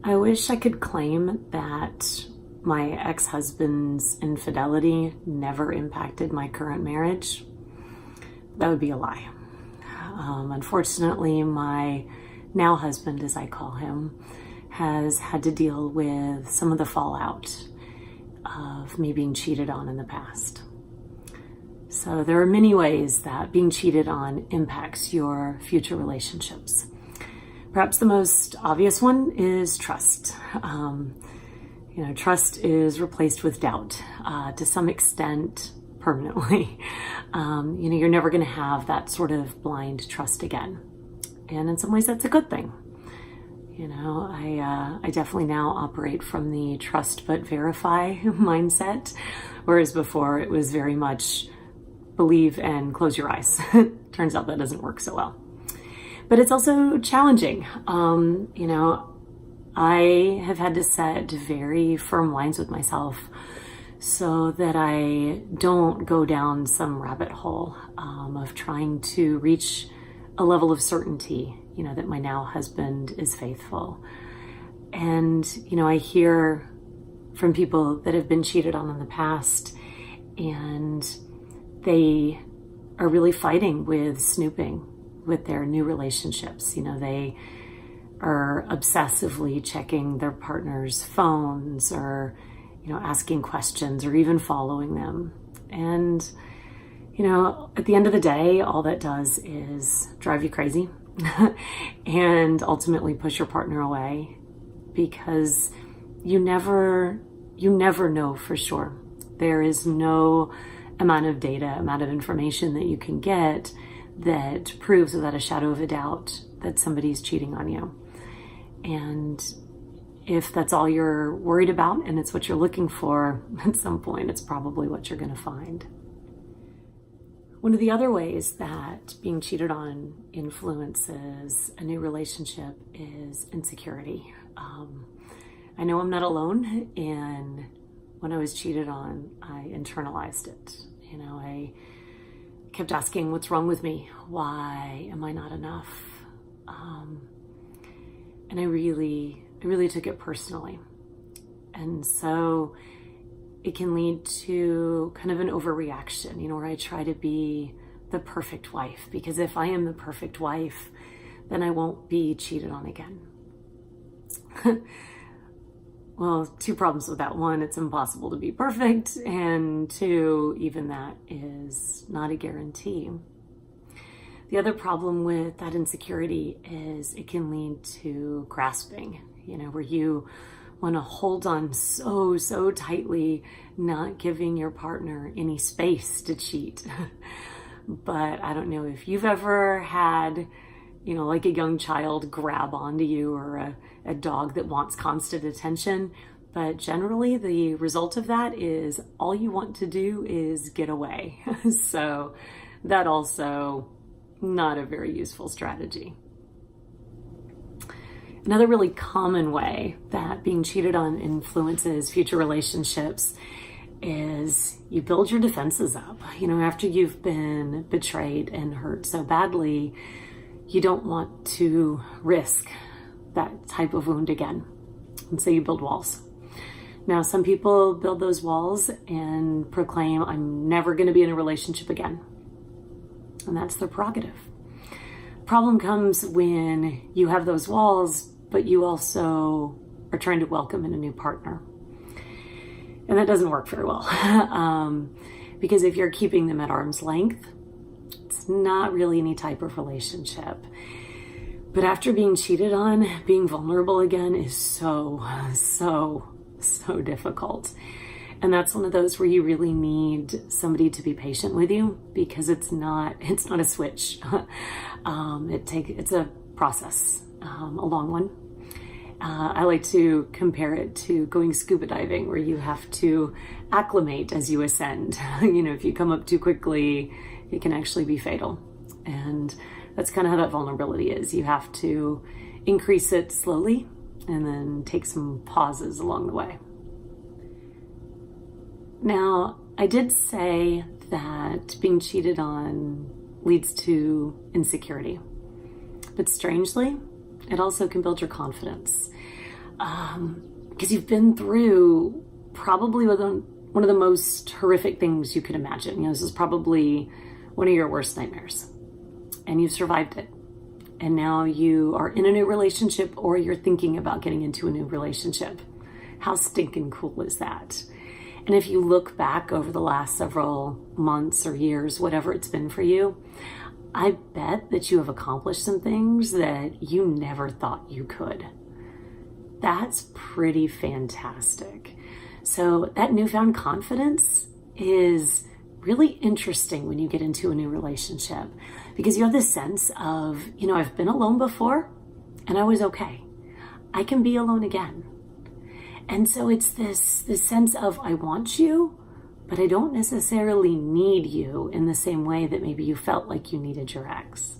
I wish I could claim that my ex-husband's infidelity never impacted my current marriage. That would be a lie. Unfortunately, my now husband, as I call him, has had to deal with some of the fallout of me being cheated on in the past. So there are many ways that being cheated on impacts your future relationships. Perhaps the most obvious one is trust. Trust is replaced with doubt to some extent permanently. You're never going to have that sort of blind trust again. And in some ways, that's a good thing. I definitely now operate from the trust but verify mindset, whereas before it was very much believe and close your eyes. Turns out that doesn't work so well. But it's also challenging. I have had to set very firm lines with myself so that I don't go down some rabbit hole of trying to reach a level of certainty, that my now husband is faithful. And, I hear from people that have been cheated on in the past, and they are really fighting with snooping with their new relationships. They are obsessively checking their partner's phones or, asking questions or even following them. And, at the end of the day, all that does is drive you crazy and ultimately push your partner away, because you never know for sure. There is no amount of data, amount of information that you can get that proves without a shadow of a doubt that somebody's cheating on you. And if that's all you're worried about and it's what you're looking for, at some point it's probably what you're going to find. One of the other ways that being cheated on influences a new relationship is insecurity. I know I'm not alone, and when I was cheated on, I internalized it. I kept asking, what's wrong with me? Why am I not enough? And I really took it personally. And so it can lead to kind of an overreaction, where I try to be the perfect wife, because if I am the perfect wife, then I won't be cheated on again. Well, two problems with that. One, it's impossible to be perfect. And two, even that is not a guarantee. The other problem with that insecurity is it can lead to grasping, where you want to hold on so tightly, not giving your partner any space to cheat. But I don't know if you've ever had, like a young child grab onto you, or a dog that wants constant attention. But generally the result of that is all you want to do is get away. So that also not a very useful strategy. Another really common way that being cheated on influences future relationships is you build your defenses up. After you've been betrayed and hurt so badly, you don't want to risk that type of wound again. And so you build walls. Now, some people build those walls and proclaim, I'm never going to be in a relationship again. And that's their prerogative. Problem comes when you have those walls, but you also are trying to welcome in a new partner. And that doesn't work very well. Because if you're keeping them at arm's length, it's not really any type of relationship. But after being cheated on, being vulnerable again is so difficult. And that's one of those where you really need somebody to be patient with you, because it's not a switch. It's a process, a long one. I like to compare it to going scuba diving, where you have to acclimate as you ascend. If you come up too quickly, it can actually be fatal. And that's kind of how that vulnerability is. You have to increase it slowly and then take some pauses along the way. Now, I did say that being cheated on leads to insecurity, but strangely, it also can build your confidence. because you've been through probably one of the most horrific things you could imagine. You know, this is probably one of your worst nightmares, and you've survived it. And now you are in a new relationship, or you're thinking about getting into a new relationship. How stinking cool is that? And if you look back over the last several months or years, whatever it's been for you, I bet that you have accomplished some things that you never thought you could. That's pretty fantastic. So that newfound confidence is really interesting when you get into a new relationship, because you have this sense of, you know, I've been alone before and I was okay. I can be alone again. And so it's this sense of, I want you, but I don't necessarily need you in the same way that maybe you felt like you needed your ex.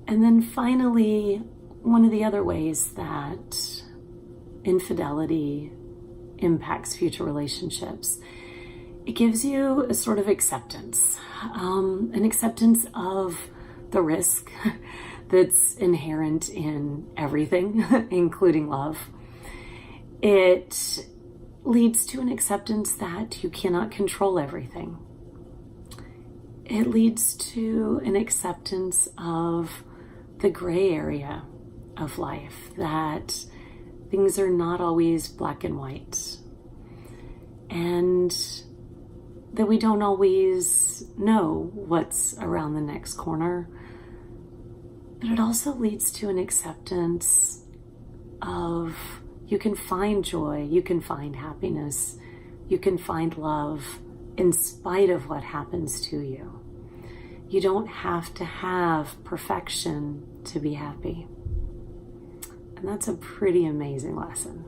And then finally, one of the other ways that infidelity impacts future relationships, it gives you a sort of acceptance, an acceptance of the risk that's inherent in everything, including love. It leads to an acceptance that you cannot control everything. It leads to an acceptance of the gray area of life, that things are not always black and white, and that we don't always know what's around the next corner. But it also leads to an acceptance of, you can find joy, you can find happiness, you can find love in spite of what happens to you. You don't have to have perfection to be happy. And that's a pretty amazing lesson.